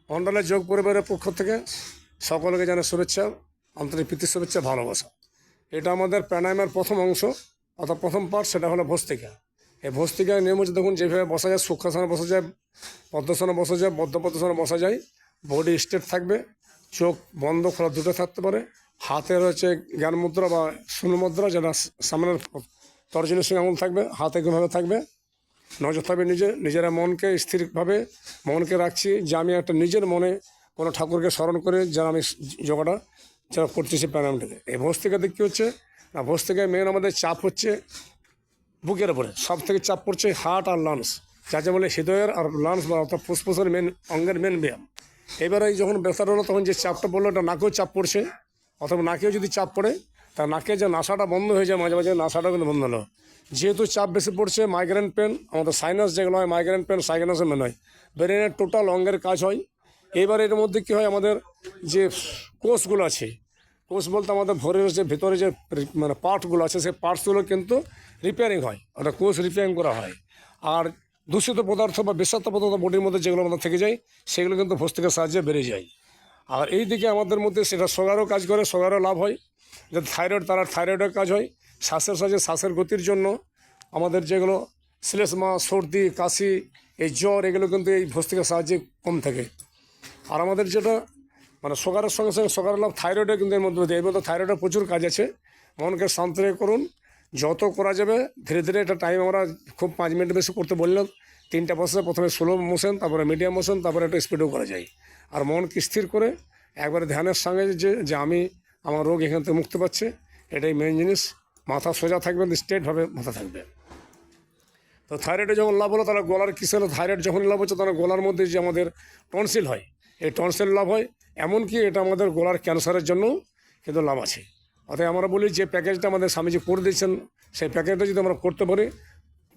মণ্ডলের যোগ পরিবারের পক্ষ থেকে সকলকে জানাই শুভেচ্ছা, আন্তরিক প্রীতি, শুভেচ্ছা, ভালোবাসা। এটা আমাদের প্রাণায়ামের প্রথম অংশ অর্থাৎ প্রথম পার্ট, সেটা হলো ভস্ত্রিকা। এই ভস্ত্রিকার নিয়ম হচ্ছে দেখুন, যেভাবে বসা যায়, সূক্ষ্মাসনে বসা যায়, পদ্মাসনে বসা যায়, পদ্মাসনে বসা যায়। বডি স্ট্রেট থাকবে, চোখ বন্ধ খোলা দুটো থাকতে পারে। হাতের হচ্ছে জ্ঞান মুদ্রা বা শূন্য মুদ্রা, যেটা সামনের তর্জনীর সঙ্গে আঙুল থাকবে, হাতে কীভাবে থাকবে, নজর থাকবে নিজেরা মনকে স্থিরভাবে মনকে রাখছি যে আমি একটা নিজের মনে কোনো ঠাকুরকে স্মরণ করে যারা আমি যোগাটা যারা করতেছি প্রাণায়ামটাকে। এই ভস্ত্রিকাতে কী হচ্ছে না, ভস্ত্রিকায় মেন আমাদের চাপ হচ্ছে বুকের ওপরে, সব থেকে চাপ পড়ছে হার্ট আর লাংস, যাকে বলে হৃদয়ের আর লাংস বা অর্থাৎ ফুসফুসের মেন অঙ্গের মেন ব্যায়াম। এবারে যখন ব্যথাটা হলো তখন যে চাপটা পড়লো এটা নাকেও চাপ পড়ছে, অথবা নাকেও যদি চাপ পড়ে তা নাকে যে নাসাটা বন্ধ হয়ে যায়, মাঝে মাঝে নাসাটা কিন্তু বন্ধ হলো। যেহেতু চাপ বেশি পড়ছে, মাইগ্রেন পেন, আমাদের সাইনাস যেগুলো হয়, মাইগ্রেন পেন সাইনাসের মেন হয়, ব্রেনের টোটাল অঙ্গের কাজ হয়। এবার এর মধ্যে কী হয়, আমাদের যে কোষগুলো আছে, কোষ বলতে আমাদের ভরের যে ভিতরে যে মানে পার্টগুলো আছে, সেই পার্টসগুলো কিন্তু রিপেয়ারিং হয়, অর্থাৎ কোষ রিপেয়ারিং করা হয়। আর দূষিত পদার্থ বা বিষাক্ত পদার্থ বডির মধ্যে যেগুলো আমাদের থেকে যায়, সেগুলো কিন্তু ভস্ত্রিকার সাহায্যে বেড়ে যায়। আর এই দিকে আমাদের মধ্যে সেটা সুগারও কাজ করে, সুগারও লাভ হয়। যে থাইরয়েড, তারা থাইরয়েডের কাজ হয়। শ্বাসের সাহায্যে শ্বাসের গতির জন্য আমাদের যেগুলো শ্লেষ্মা, সর্দি, কাশি, এই জ্বর, এগুলো কিন্তু এই ভস্ত্রিকার সাহায্যে কম থাকে। আর আমাদের যেটা মানে সুগারের সঙ্গে সঙ্গে সুগারের লাভ, থাইরয়েডের কিন্তু এর মধ্যে এর মধ্যে থাইরয়েডের প্রচুর কাজ আছে। মনকে শান্ত করুন, যত করা যাবে ধীরে ধীরে। এটা টাইম আমরা খুব 5 মিনিট বেশি করতে বললাম। 3টা প্রসেসে, প্রথমে স্লো মোশন, তারপরে মিডিয়াম মোশন, তারপরে একটু স্পিডও করা যায়। আর মনকে স্থির করে একবারে ধ্যানের সঙ্গে যে আমি আমার রোগ এখান থেকে মুক্তি পাচ্ছে, এটাই মেন জিনিস। মাথা সোজা থাকবে, স্ট্রেটভাবে মাথা থাকবে। তো থাইরয়েডে যখন লাভ হলো, তাহলে গলার কিসে হলো, থাইরয়েড যখন লাভ হচ্ছে তখন গলার মধ্যে যে আমাদের টনসিল হয়, এই টনসিল লাভ হয়। এমনকি এটা আমাদের গলার ক্যান্সারের জন্য কিন্তু লাভ আছে। অর্থাৎ আমরা বলি যে প্যাকেজটা আমাদের স্বামীজি করে দিয়েছেন, সেই প্যাকেজটা যদি আমরা করতে পারি,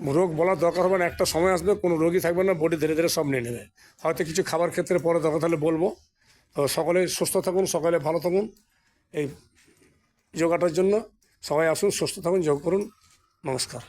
রোগ বলার দরকার হবে না। একটা সময় আসবে কোনো রোগী থাকবে না, বডি ধীরে ধীরে সব নিয়ে নেবে। হয়তো কিছু খাবার ক্ষেত্রে পরে দরকার তাহলে বলবো। তো সকলে সুস্থ থাকুন, সকলে ভালো থাকুন। এই যোগাটার জন্য সবাই আসুন, সুস্থ থাকুন, যোগ করুন। নমস্কার।